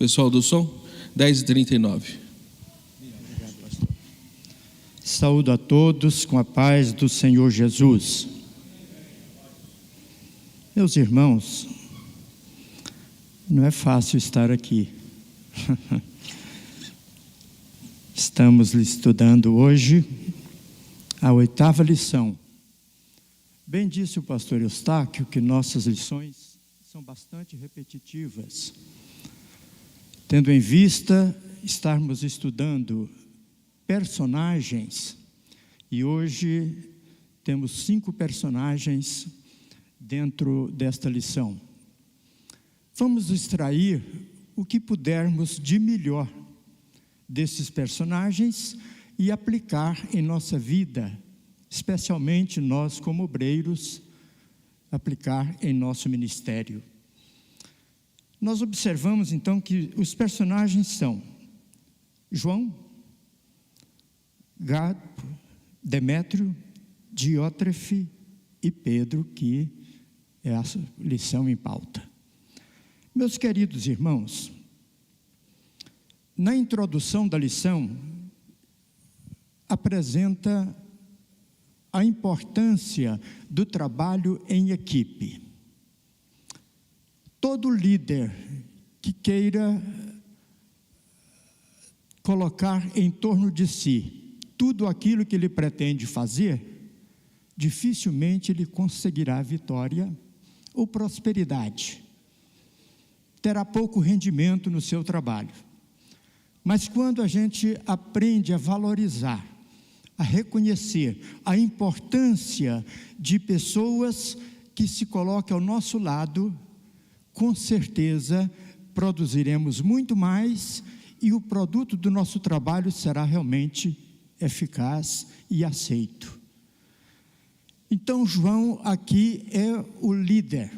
Pessoal do som, 10h39. Saúdo a todos com a paz do Senhor Jesus. Meus irmãos, não é fácil estar aqui. Estamos estudando hoje a 8ª lição. Bem disse o pastor Eustáquio que nossas lições são bastante repetitivas, tendo em vista estarmos estudando personagens, e hoje temos 5 personagens dentro desta lição. Vamos extrair o que pudermos de melhor desses personagens e aplicar em nossa vida, especialmente nós como obreiros, aplicar em nosso ministério. Nós observamos então que os personagens são João, Gaio, Demétrio, Diótrefe e Pedro, que é a lição em pauta. Meus queridos irmãos, na introdução da lição, apresenta a importância do trabalho em equipe. Todo líder que queira colocar em torno de si tudo aquilo que ele pretende fazer, dificilmente ele conseguirá vitória ou prosperidade. Terá pouco rendimento no seu trabalho. Mas quando a gente aprende a valorizar, a reconhecer a importância de pessoas que se colocam ao nosso lado, com certeza produziremos muito mais e o produto do nosso trabalho será realmente eficaz e aceito. Então João aqui é o líder.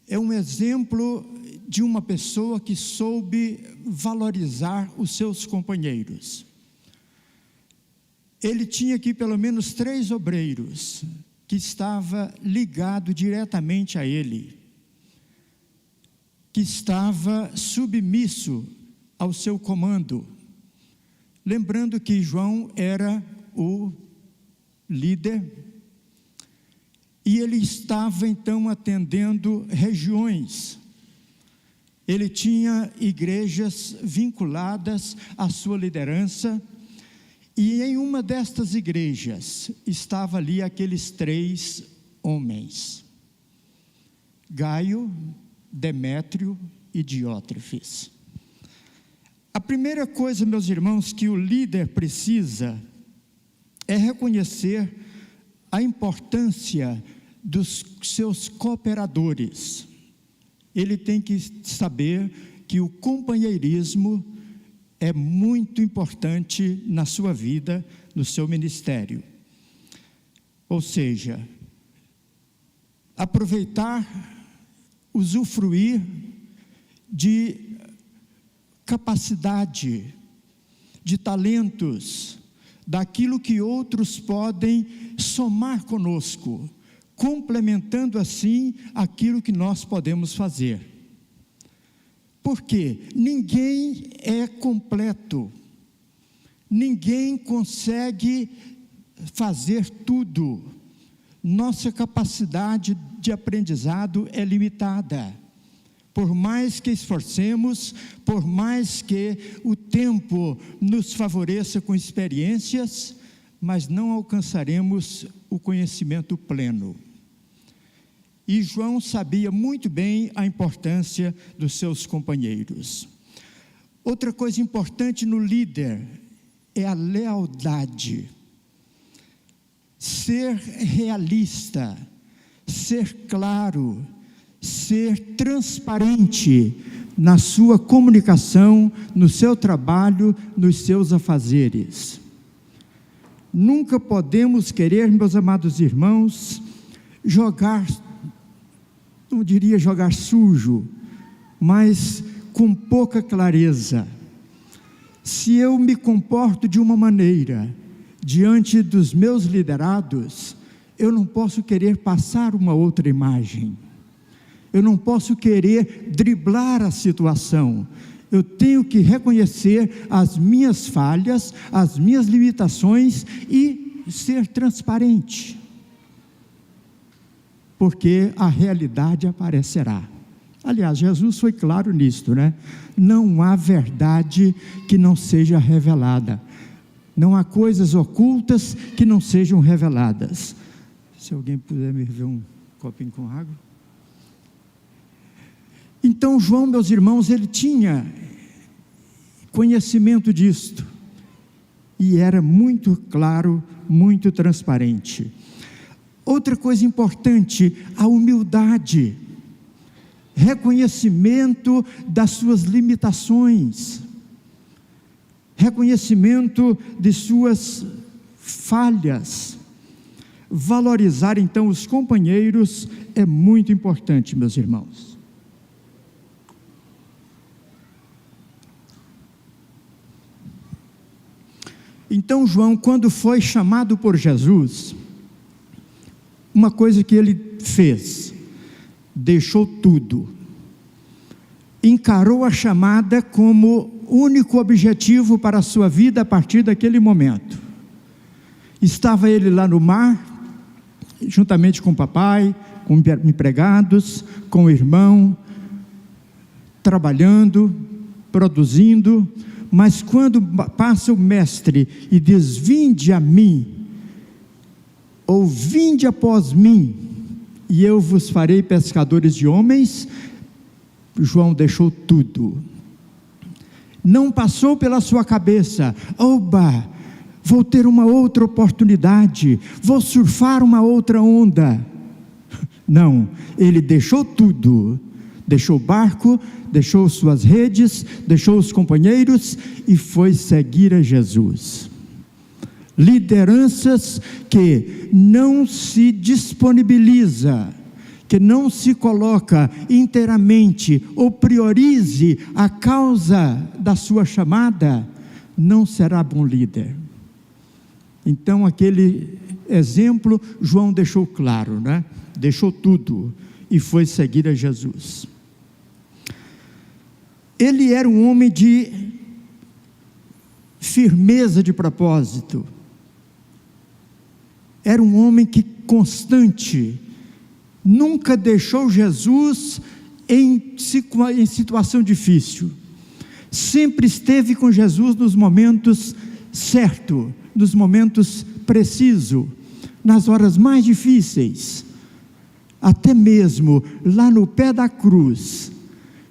É um exemplo de uma pessoa que soube valorizar os seus companheiros. Ele tinha aqui pelo menos 3 obreiros que estava ligado diretamente a ele, que estava submisso ao seu comando. Lembrando que João era o líder e ele estava então atendendo regiões. Ele tinha igrejas vinculadas à sua liderança e em uma destas igrejas estava ali aqueles 3 homens: Gaio, Demétrio e Diótrefes. A primeira coisa, meus irmãos, que o líder precisa é reconhecer a importância dos seus cooperadores. Ele tem que saber que o companheirismo é muito importante na sua vida, no seu ministério. Ou seja, aproveitar, usufruir de capacidade, de talentos, daquilo que outros podem somar conosco, complementando assim aquilo que nós podemos fazer. Porque ninguém é completo, ninguém consegue fazer tudo. Nossa capacidade de aprendizado é limitada. Por mais que esforcemos, por mais que o tempo nos favoreça com experiências, mas não alcançaremos o conhecimento pleno. E João sabia muito bem a importância dos seus companheiros. Outra coisa importante no líder é a lealdade. Ser realista, ser claro, ser transparente na sua comunicação, no seu trabalho, nos seus afazeres. Nunca podemos querer, meus amados irmãos, não diria jogar sujo, mas com pouca clareza. Se eu me comporto de uma maneira diante dos meus liderados, eu não posso querer passar uma outra imagem. Eu não posso querer driblar a situação. Eu tenho que reconhecer as minhas falhas, as minhas limitações e ser transparente. Porque a realidade aparecerá. Aliás, Jesus foi claro nisto, né? Não há verdade que não seja revelada. Não há coisas ocultas que não sejam reveladas. Se alguém puder me ver um copinho com água. Então, João, meus irmãos, ele tinha conhecimento disto. E era muito claro, muito transparente. Outra coisa importante, a humildade. Reconhecimento das suas limitações. Reconhecimento de suas falhas. Valorizar, então, os companheiros é muito importante, meus irmãos. Então, João, quando foi chamado por Jesus, uma coisa que ele fez, deixou tudo, encarou a chamada como único objetivo para a sua vida a partir daquele momento. Estava ele lá no mar, juntamente com o papai, com empregados, com o irmão, trabalhando, produzindo, mas quando passa o mestre e diz: vinde a mim, ou vinde após mim, e eu vos farei pescadores de homens, João deixou tudo. Não passou pela sua cabeça: oba, vou ter uma outra oportunidade, vou surfar uma outra onda. Não, ele deixou tudo. Deixou o barco, deixou suas redes, deixou os companheiros e foi seguir a Jesus. Lideranças que não se disponibiliza, que não se coloca inteiramente ou priorize a causa da sua chamada, não será bom líder. Então, aquele exemplo, João deixou claro, né? Deixou tudo e foi seguir a Jesus. Ele era um homem de firmeza de propósito. Era um homem que constante, nunca deixou Jesus em situação difícil. Sempre esteve com Jesus nos momentos certos, nos momentos precisos, nas horas mais difíceis. Até mesmo lá no pé da cruz,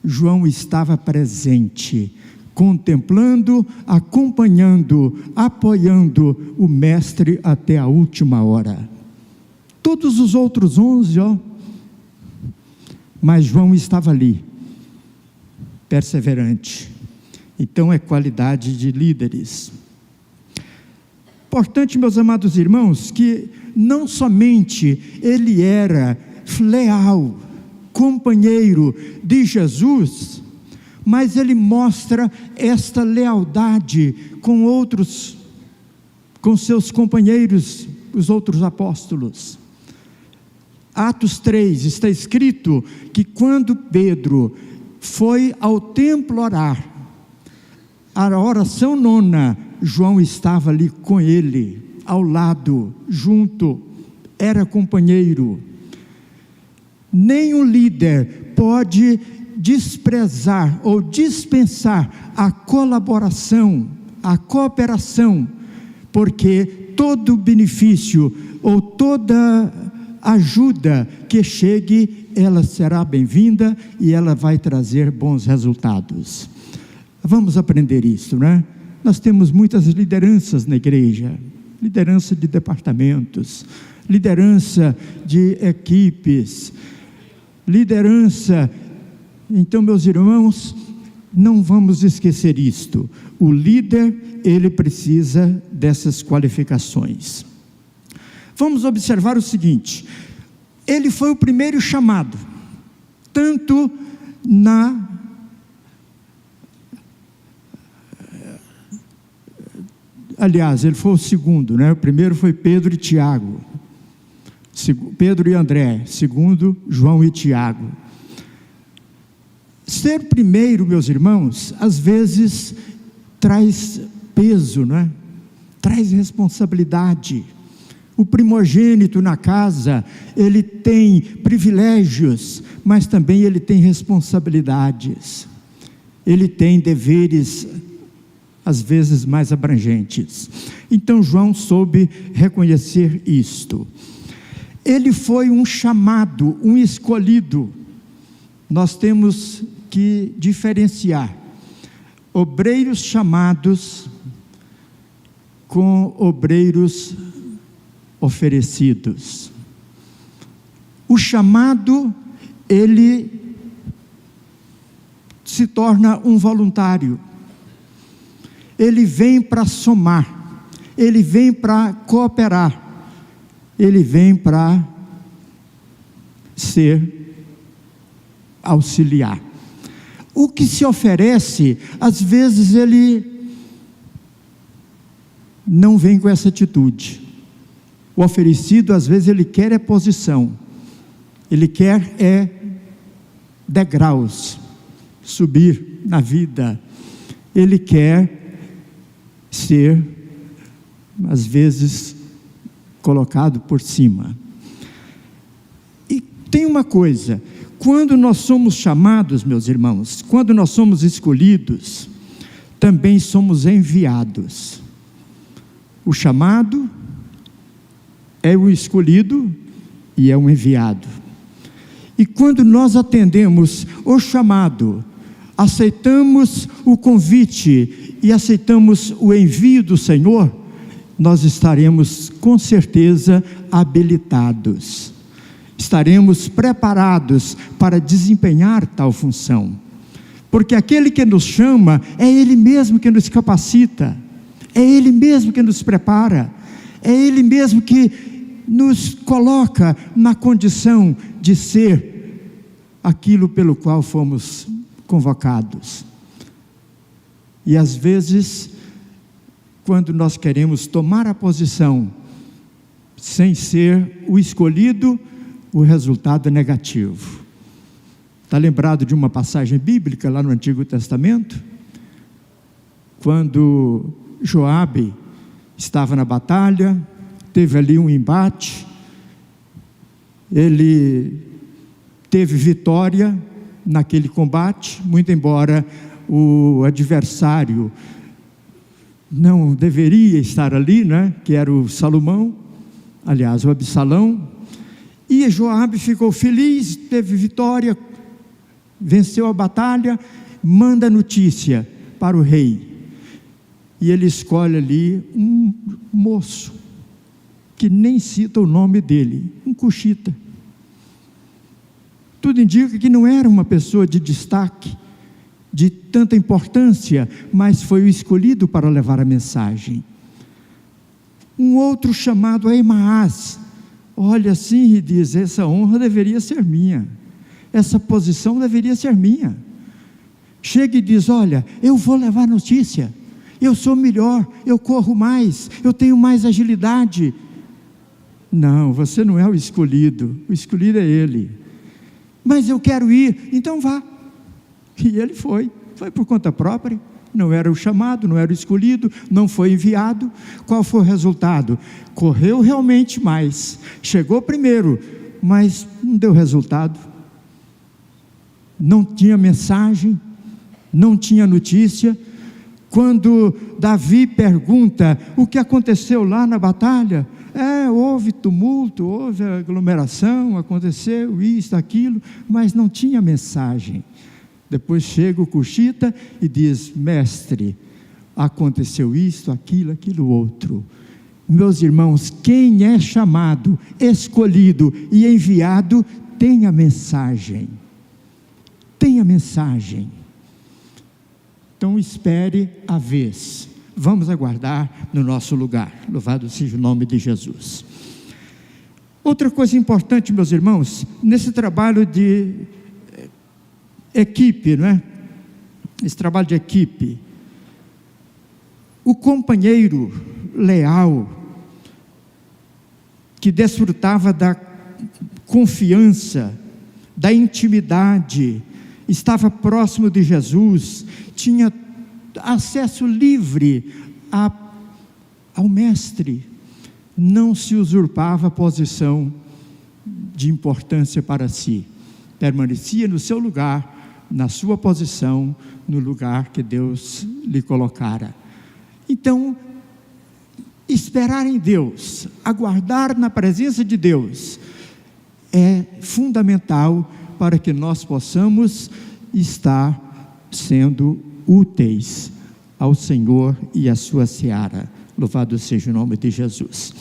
João estava presente, contemplando, acompanhando, apoiando o mestre até a última hora. Todos os outros 11, mas João estava ali, perseverante. Então é qualidade de líderes. Importante, meus amados irmãos, que não somente ele era leal, companheiro de Jesus, mas ele mostra esta lealdade com outros, com seus companheiros, os outros apóstolos. Atos 3, está escrito que quando Pedro foi ao templo orar, a oração nona, João estava ali com ele, ao lado, junto, era companheiro. Nenhum líder pode desprezar ou dispensar a colaboração, a cooperação, porque todo benefício ou toda ajuda que chegue, ela será bem-vinda e ela vai trazer bons resultados. Vamos aprender isso, né? Nós temos muitas lideranças na igreja, liderança de departamentos, liderança de equipes, liderança. Então, meus irmãos, não vamos esquecer isto. O líder, ele precisa dessas qualificações. Vamos observar o seguinte: ele foi o primeiro chamado, tanto aliás, ele foi o segundo, né? O primeiro foi Pedro e Tiago, Pedro e André, segundo João e Tiago. ser primeiro, meus irmãos, às vezes traz peso, não é? Traz responsabilidade. O primogênito na casa, ele tem privilégios, mas também ele tem responsabilidades. Ele tem deveres, às vezes, mais abrangentes. Então, João soube reconhecer isto. Ele foi um chamado, um escolhido. Nós temos que diferenciar obreiros chamados com obreiros oferecidos. O chamado, ele se torna um voluntário. Ele vem para somar, ele vem para cooperar, ele vem para ser auxiliar. O que se oferece, às vezes ele não vem com essa atitude. O oferecido, às vezes, ele quer é posição, ele quer é degraus, subir na vida, ele quer ser, às vezes, colocado por cima. E tem uma coisa, quando nós somos chamados, meus irmãos, quando nós somos escolhidos, também somos enviados. O chamado é o escolhido e é o enviado. E quando nós atendemos o chamado, aceitamos o convite e aceitamos o envio do Senhor, nós estaremos com certeza habilitados, estaremos preparados para desempenhar tal função, porque aquele que nos chama, é Ele mesmo que nos capacita, é Ele mesmo que nos prepara, é Ele mesmo que nos coloca na condição de ser aquilo pelo qual fomos convocados. E às vezes, quando nós queremos tomar a posição sem ser o escolhido, o resultado é negativo. Está lembrado de uma passagem bíblica lá no Antigo Testamento? Quando Joabe estava na batalha, teve ali um embate, ele teve vitória naquele combate, muito embora o adversário não deveria estar ali, né? Que era o Salomão, aliás, o Absalão, e Joabe ficou feliz, teve vitória, venceu a batalha, manda notícia para o rei, e ele escolhe ali um moço, que nem cita o nome dele, um cuxita. Tudo indica que não era uma pessoa de destaque, de tanta importância, mas foi o escolhido para levar a mensagem. Um outro chamado Aimaas, olha assim e diz, essa honra deveria ser minha, essa posição deveria ser minha. Chega e diz, olha, eu vou levar notícia, eu sou melhor, eu corro mais, eu tenho mais agilidade. Não, você não é o escolhido é ele. Mas eu quero ir, então vá. E ele foi por conta própria, não era o chamado, não era o escolhido, não foi enviado. Qual foi o resultado? Correu realmente mais, chegou primeiro, mas não deu resultado. Não tinha mensagem, não tinha notícia. Quando Davi pergunta o que aconteceu lá na batalha, houve tumulto, houve aglomeração, aconteceu isso, aquilo, mas não tinha mensagem. Depois chega o cuxita e diz, mestre, aconteceu isso, aquilo outro. Meus irmãos, quem é chamado, escolhido e enviado, tem a mensagem. Tem a mensagem. Então espere a vez. Vamos aguardar no nosso lugar. Louvado seja o nome de Jesus. Outra coisa importante, meus irmãos, nesse trabalho de equipe, não é? Esse trabalho de equipe, o companheiro leal, que desfrutava da confiança, da intimidade estava próximo de Jesus, tinha acesso livre ao Mestre, não se usurpava posição de importância para si, permanecia no seu lugar, na sua posição, no lugar que Deus lhe colocara. Então, esperar em Deus, aguardar na presença de Deus, é fundamental para que nós possamos estar sendo úteis ao Senhor e à sua seara. Louvado seja o nome de Jesus.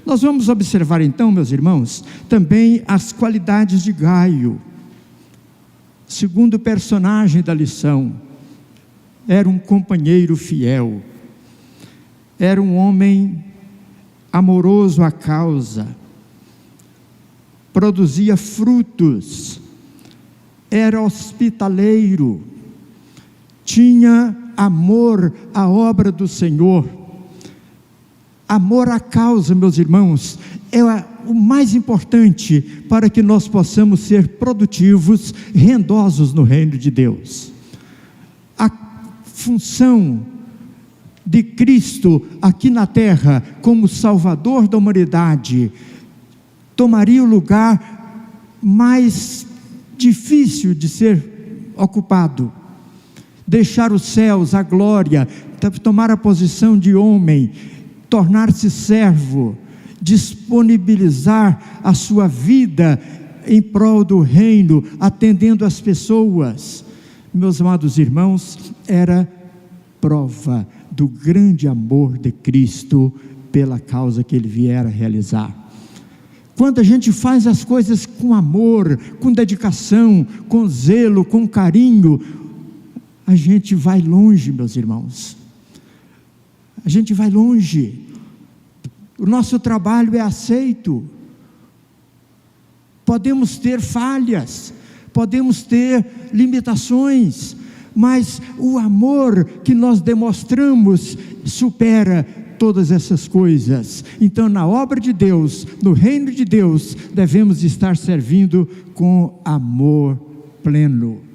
Nós vamos observar então, meus irmãos, também as qualidades de Gaio. Segundo personagem da lição, era um companheiro fiel, era um homem amoroso à causa, produzia frutos, era hospitaleiro, tinha amor à obra do Senhor. Amor à causa, meus irmãos, é o mais importante para que nós possamos ser produtivos, rendosos no reino de Deus. A função de Cristo aqui na terra, como Salvador da humanidade, tomaria o lugar mais difícil de ser ocupado. Deixar os céus, a glória, tomar a posição de homem, tornar-se servo, disponibilizar a sua vida em prol do reino, atendendo as pessoas. Meus amados irmãos, era prova do grande amor de Cristo pela causa que ele viera realizar. Quando a gente faz as coisas com amor, com dedicação, com zelo, com carinho, a gente vai longe, meus irmãos. A gente vai longe. O nosso trabalho é aceito. Podemos ter falhas, podemos ter limitações, mas o amor que nós demonstramos supera todas essas coisas. Então, na obra de Deus, no reino de Deus, devemos estar servindo com amor pleno.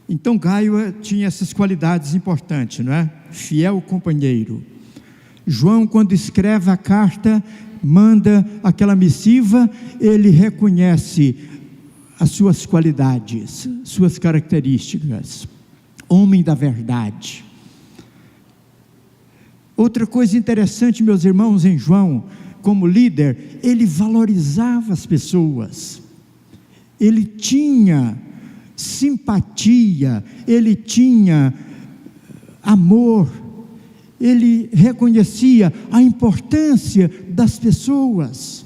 Então Gaio tinha essas qualidades importantes, não é? Fiel companheiro. João, quando escreve a carta, manda aquela missiva, ele reconhece as suas qualidades, suas características. Homem da verdade. Outra coisa interessante, meus irmãos, em João, como líder, ele valorizava as pessoas. Ele tinha simpatia, ele tinha amor, ele reconhecia a importância das pessoas.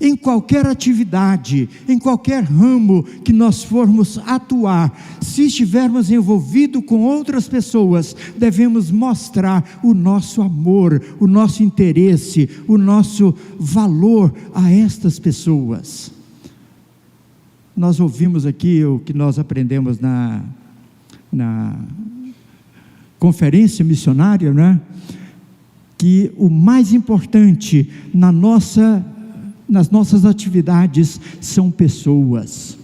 Em qualquer atividade, em qualquer ramo que nós formos atuar, se estivermos envolvidos com outras pessoas, devemos mostrar o nosso amor, o nosso interesse, o nosso valor a estas pessoas. Nós ouvimos aqui o que nós aprendemos na conferência missionária, né? Que o mais importante nas nossas atividades são pessoas.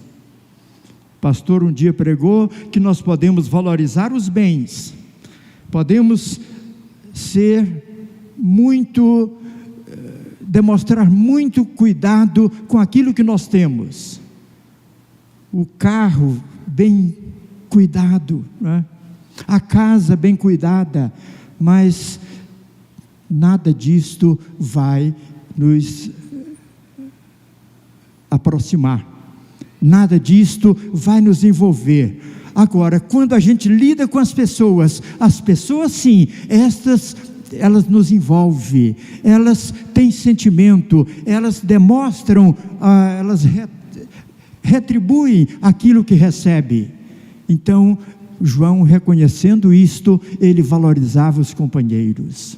O pastor um dia pregou que nós podemos valorizar os bens, podemos demonstrar muito cuidado com aquilo que nós temos. O carro bem cuidado, né? A casa bem cuidada, mas nada disto vai nos aproximar, nada disto vai nos envolver. Agora, quando a gente lida com as pessoas sim, elas nos envolvem, elas têm sentimento, elas demonstram, elas retribuem aquilo que recebe. Então, João, reconhecendo isto, ele valorizava os companheiros.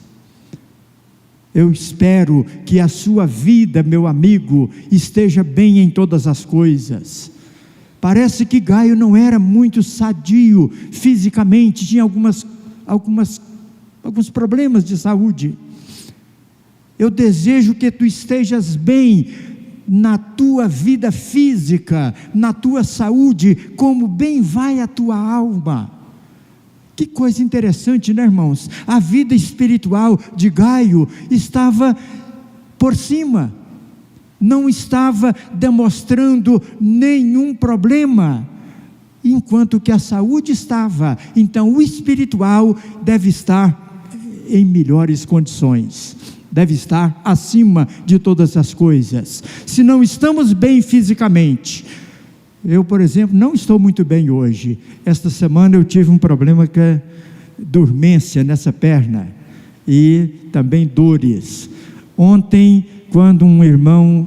Eu espero que a sua vida, meu amigo, esteja bem em todas as coisas. Parece que Gaio não era muito sadio fisicamente, tinha alguns problemas de saúde. Eu desejo que tu estejas bem na tua vida física, na tua saúde, como bem vai a tua alma. Que coisa interessante, né, irmãos? A vida espiritual de Gaio estava por cima, não estava demonstrando nenhum problema, enquanto que a saúde estava. Então o espiritual deve estar em melhores condições, deve estar acima de todas as coisas. Se não estamos bem fisicamente, eu, por exemplo, não estou muito bem hoje. Esta semana eu tive um problema que é dormência nessa perna e também dores. Ontem, quando um irmão,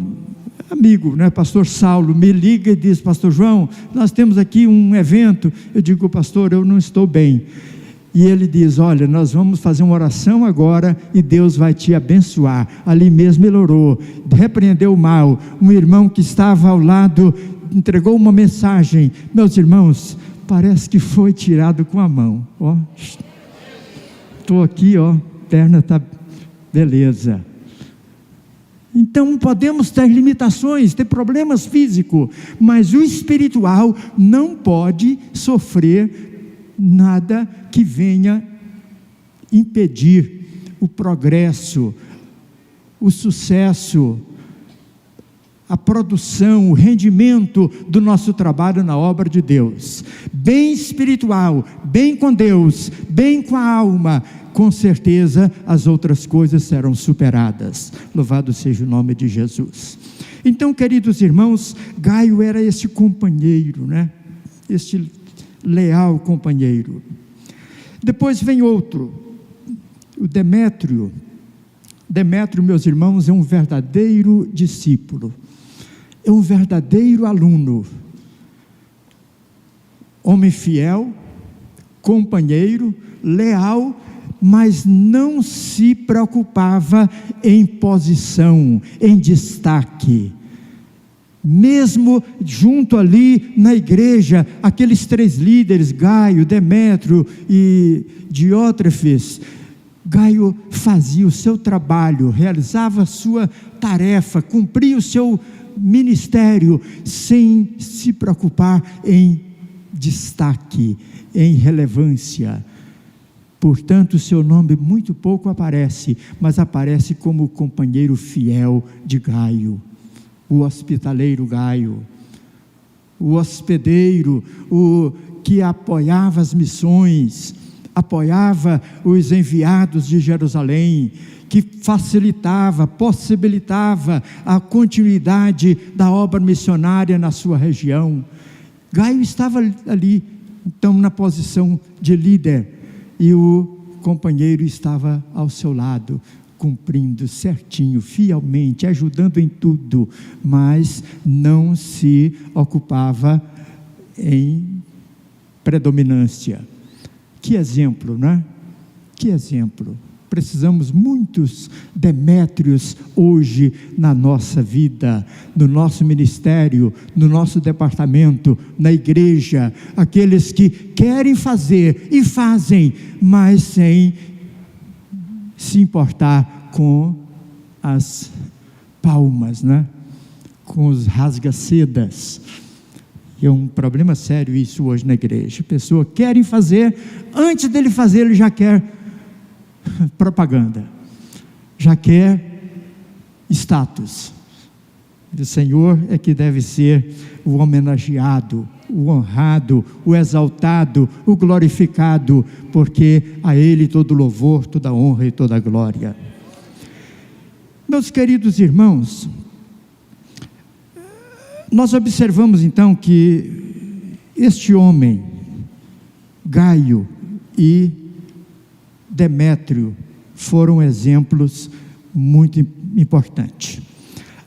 amigo, né, pastor Saulo, me liga e diz: pastor João, nós temos aqui um evento. Eu digo: pastor, eu não estou bem. E ele diz: olha, nós vamos fazer uma oração agora e Deus vai te abençoar. Ali mesmo ele orou, repreendeu o mal. Um irmão que estava ao lado entregou uma mensagem. Meus irmãos, parece que foi tirado com a mão. Ó, estou aqui, ó, perna está beleza. Então podemos ter limitações, ter problemas físicos, mas o espiritual não pode sofrer nada que venha impedir o progresso, o sucesso, a produção, o rendimento do nosso trabalho na obra de Deus. Bem espiritual, bem com Deus, bem com a alma, com certeza as outras coisas serão superadas. Louvado seja o nome de Jesus. Então, queridos irmãos, Gaio era esse companheiro, né? Este leal companheiro. Depois vem outro, o Demétrio. Demétrio, meus irmãos, é um verdadeiro discípulo, é um verdadeiro aluno, homem fiel, companheiro, leal, mas não se preocupava em posição, em destaque. Mesmo junto ali na igreja, aqueles 3 líderes, Gaio, Demétrio e Diótrefes, Gaio fazia o seu trabalho, realizava a sua tarefa, cumpria o seu ministério, sem se preocupar em destaque, em relevância. Portanto, o seu nome muito pouco aparece, mas aparece como o companheiro fiel de Gaio, o hospitaleiro Gaio, o hospedeiro, o que apoiava as missões, apoiava os enviados de Jerusalém, que facilitava, possibilitava a continuidade da obra missionária na sua região. Gaio estava ali, então, na posição de líder, e o companheiro estava ao seu lado, cumprindo certinho, fielmente, ajudando em tudo, mas não se ocupava em predominância. Que exemplo, não é? Que exemplo. Precisamos muitos Demétrios hoje na nossa vida, no nosso ministério, no nosso departamento, na igreja, aqueles que querem fazer e fazem, mas sem se importar com as palmas, né? Com os rasga-sedas. É um problema sério isso hoje na igreja. Pessoas querem fazer, antes dele fazer ele já quer propaganda, já quer status. O Senhor é que deve ser o homenageado, o honrado, o exaltado, o glorificado, porque a Ele todo louvor, toda honra e toda glória. Meus queridos irmãos, nós observamos então que este homem, Gaio e Demétrio, foram exemplos muito importantes.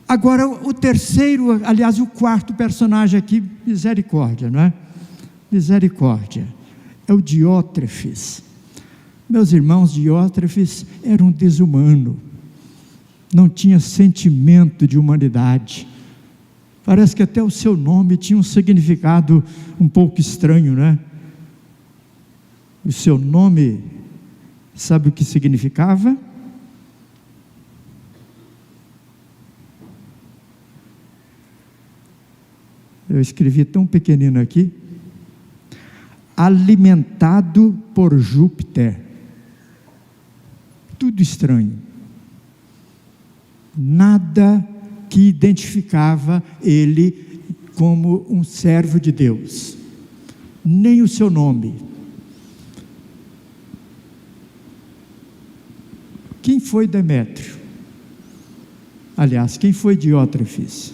Agora, o terceiro, aliás, o quarto personagem aqui, misericórdia, não é? Misericórdia, é o Diótrefes. Meus irmãos, Diótrefes era um desumano, não tinha sentimento de humanidade. Parece que até o seu nome tinha um significado um pouco estranho, não é? O seu nome, sabe o que significava? Eu escrevi tão pequenino aqui. Alimentado por Júpiter. Tudo estranho. Nada que identificava ele como um servo de Deus. Nem o seu nome. Quem foi Demétrio? Aliás, quem foi Diótrefes?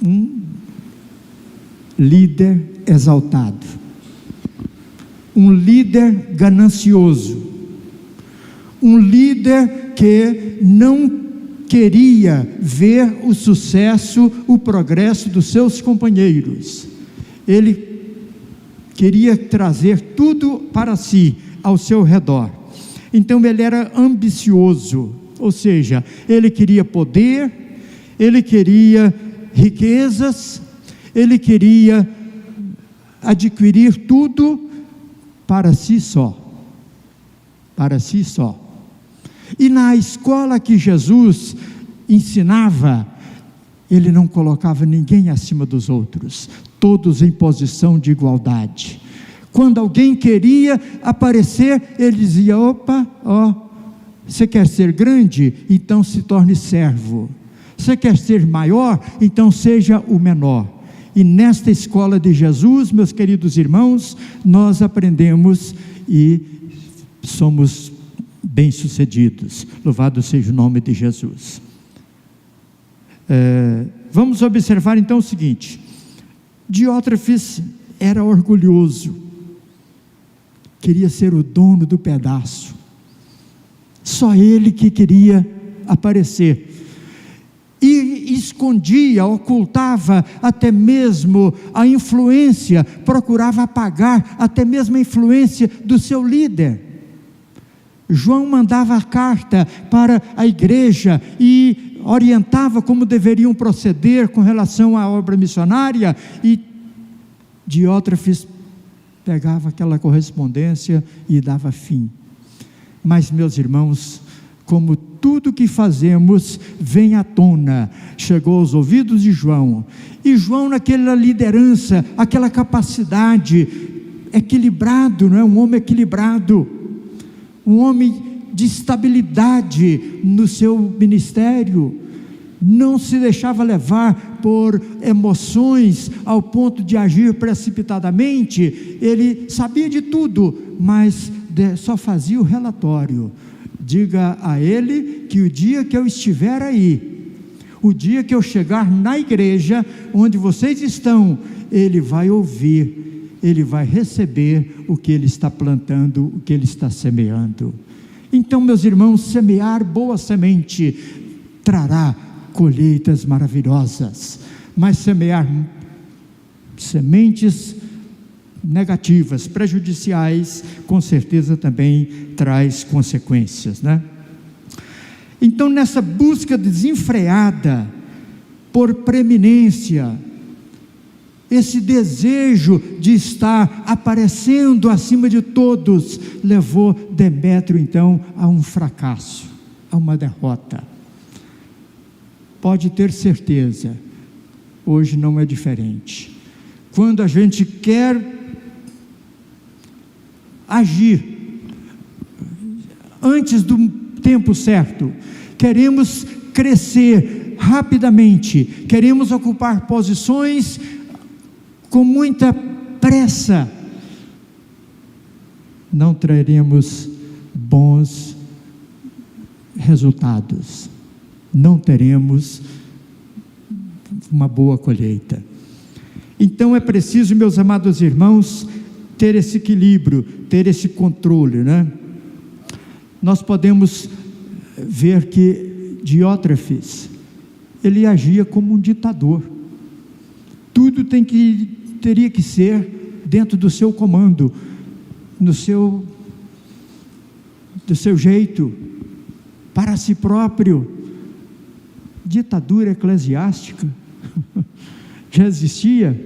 Um líder exaltado, um líder ganancioso, um líder que não queria ver o sucesso, o progresso dos seus companheiros. Ele queria trazer tudo para si, ao seu redor. Então ele era ambicioso, ou seja, ele queria poder, ele queria riquezas, ele queria adquirir tudo para si só. Para si só. E na escola que Jesus ensinava, ele não colocava ninguém acima dos outros, todos em posição de igualdade. Quando alguém queria aparecer, ele dizia: opa, você quer ser grande? Então se torne servo. Você quer ser maior? Então seja o menor. E nesta escola de Jesus, meus queridos irmãos, nós aprendemos e somos bem-sucedidos. Louvado seja o nome de Jesus. Vamos observar então o seguinte: Diótrefes era orgulhoso, queria ser o dono do pedaço, só ele que queria aparecer, e escondia, ocultava até mesmo a influência, procurava apagar até mesmo a influência do seu líder. João mandava a carta para a igreja e orientava como deveriam proceder com relação à obra missionária, e Diótrefes pegava aquela correspondência e dava fim. Mas, meus irmãos, como tudo que fazemos vem à tona, chegou aos ouvidos de João, e João, naquela liderança, aquela capacidade, equilibrado, não é? Um homem equilibrado, um homem de estabilidade no seu ministério, não se deixava levar por emoções ao ponto de agir precipitadamente. Ele sabia de tudo, mas só fazia o relatório. Diga a ele que o dia que eu estiver aí, o dia que eu chegar na igreja onde vocês estão, ele vai ouvir, ele vai receber o que ele está plantando, o que ele está semeando. Então, meus irmãos, semear boa semente trará colheitas maravilhosas, mas semear sementes negativas, prejudiciais, com certeza também traz consequências, né? Então, nessa busca desenfreada por preeminência, esse desejo de estar aparecendo acima de todos, levou Demétrio então a um fracasso, a uma derrota. Pode ter certeza, hoje não é diferente. Quando a gente quer agir antes do tempo certo, queremos crescer rapidamente, queremos ocupar posições com muita pressa, não traremos bons resultados, não teremos uma boa colheita. Então é preciso, meus amados irmãos, ter esse equilíbrio, ter esse controle, né? Nós podemos ver que Diótrefes, ele agia como um ditador. Tudo teria que ser dentro do seu comando, do seu jeito, para si próprio. Ditadura eclesiástica já existia,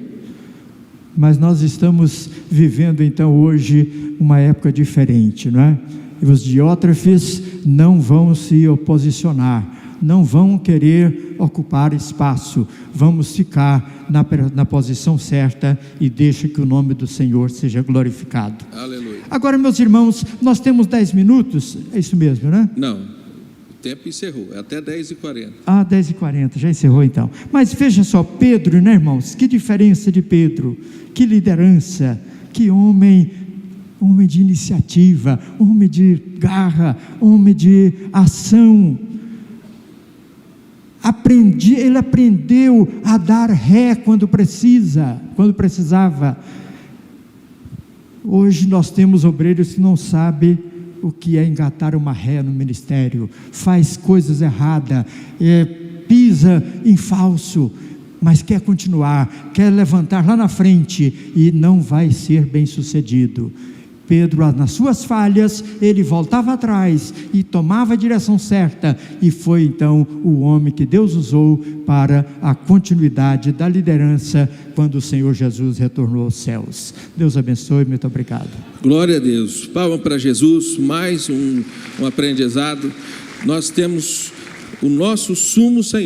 mas nós estamos vivendo então hoje uma época diferente, não é? E os Diótrefes não vão se oposicionar não vão querer ocupar espaço. Vamos ficar na posição certa e deixa que o nome do Senhor seja glorificado. Aleluia. Agora, meus irmãos, nós temos 10 minutos, é isso mesmo, né? Não, o tempo encerrou, é até 10h40. 10h40, já encerrou então. Mas veja só, Pedro, né, irmãos? Que diferença de Pedro, que liderança, que homem de iniciativa, homem de garra, homem de ação. Ele aprendeu a dar ré quando precisava. Hoje nós temos obreiros que não sabem o que é engatar uma ré no ministério, faz coisas erradas, pisa em falso, mas quer continuar, quer levantar lá na frente e não vai ser bem sucedido. Pedro, nas suas falhas, ele voltava atrás e tomava a direção certa, e foi então o homem que Deus usou para a continuidade da liderança quando o Senhor Jesus retornou aos céus. Deus abençoe, muito obrigado. Glória a Deus. Palma para Jesus, mais um aprendizado. Nós temos o nosso sumo Senhor.